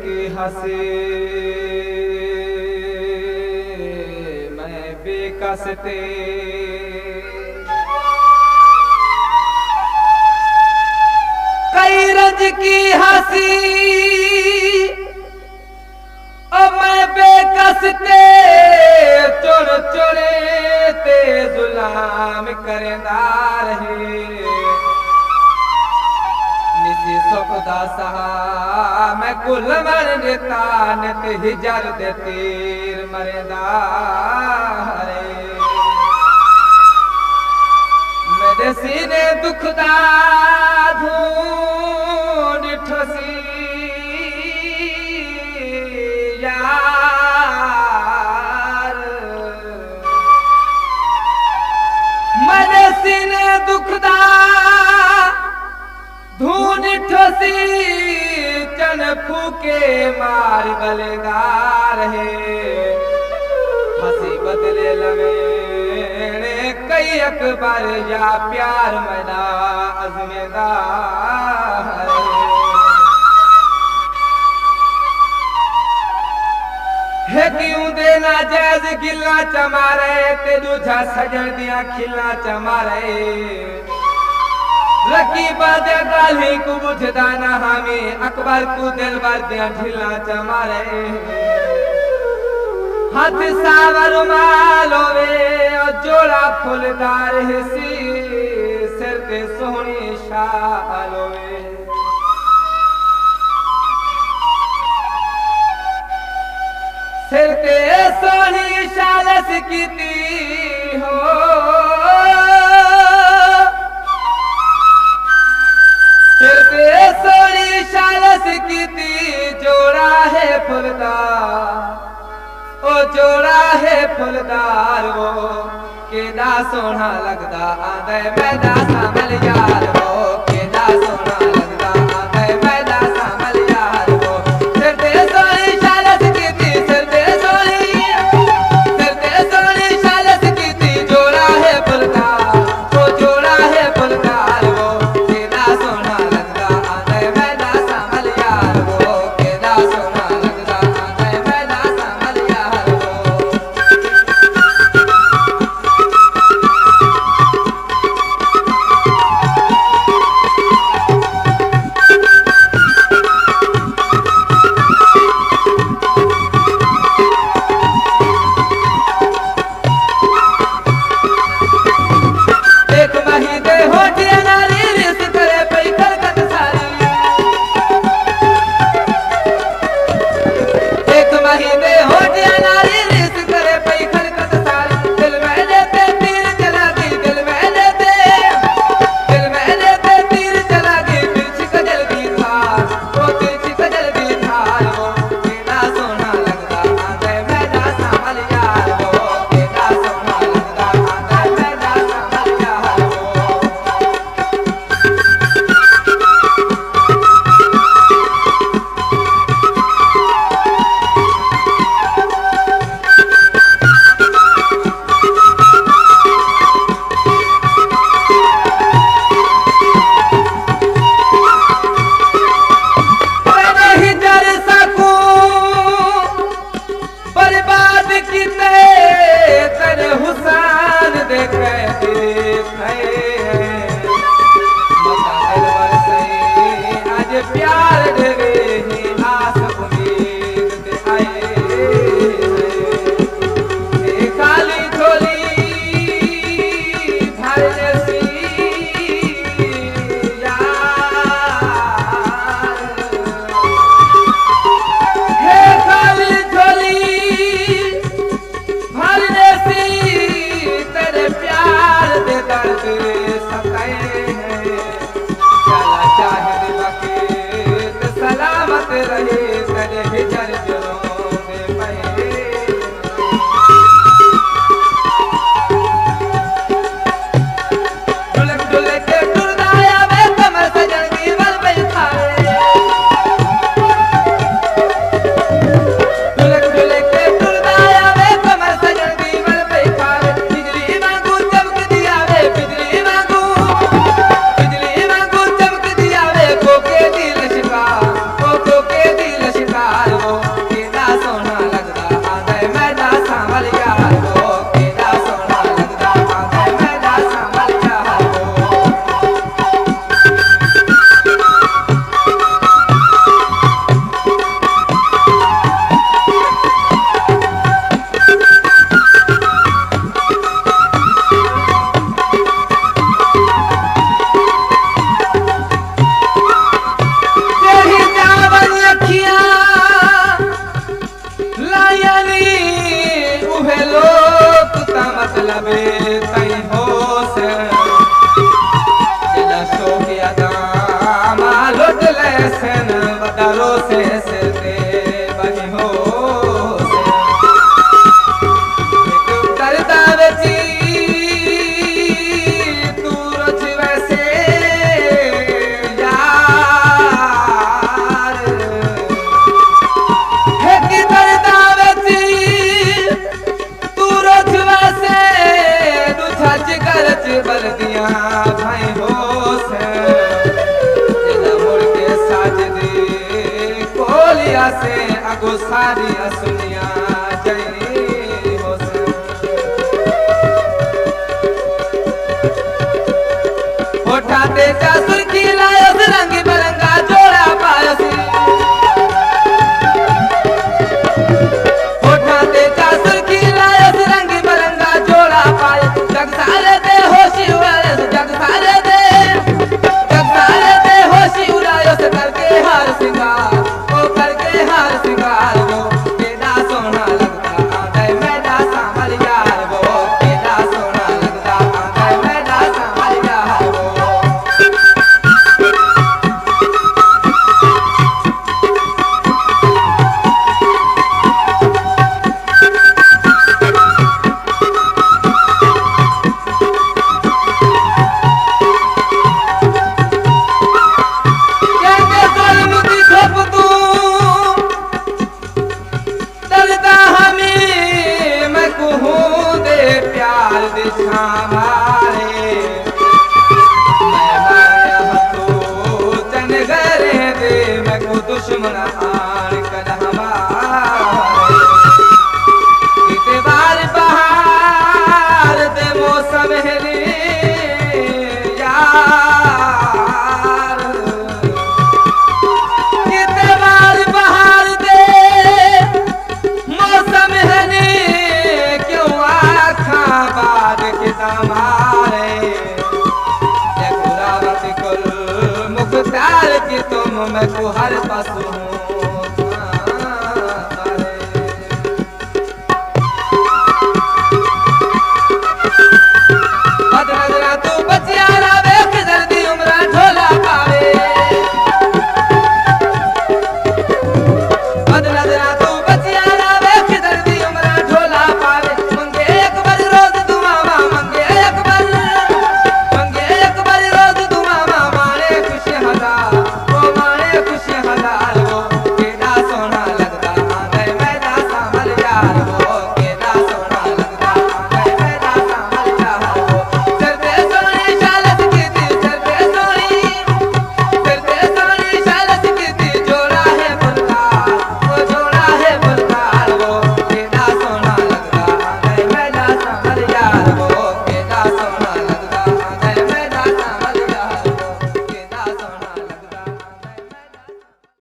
की हंसी मैं बेकसते कई रज की हंसी और मैं बेकसते चुर चुरे ते जुलाम करेंदार है निसी सुखदा सहा मैं कुल मर देता नित हिजर दे तीर मरेंदार मेरे सीने दुखदा धून ठसी मेरे सीने दुखदा धून ठसी चन फूके मार गलेदार है हंसी बदले लगे कई अकबर या प्यार मना अजमेदार है क्यों देना जैज गिला चमारे ते दूजा सजन दिया खिला चमारे रकी बादे गाली को बुझदा ना हमें अकबर को दिल भर दिया ढिला चमारे हाथ सावर मालोवे और जोड़ा फुलदार हिसी सिर ते सोहनी शालोवे सिर ते सोहनी शालस कीती हो सिर पे सोनी शालस कीती जोड़ा है फुलदार ओ जोड़ा है फुलदार वो केदा सोना लगदा आंदे मैदा सामल यार वो केदा सोना लगदा आंदे मैदा सामल यार वो सिर पे सोनी शालस कीती सिर पे सोनी शालस कीती जोड़ा है फुलदार वो जोड़ा है फुलदार वो लबे तई होश जिला शोकिया दामा लुट लेसन बदरो से सिरते बही होश एक करदा वेची तू रोज वैसे यार है कि करदा वेची तू रोज वैसे तू छज कर बल दिया भाई होश जिला मुड़ के साज दे कोलिया से अगो सारी असुनिया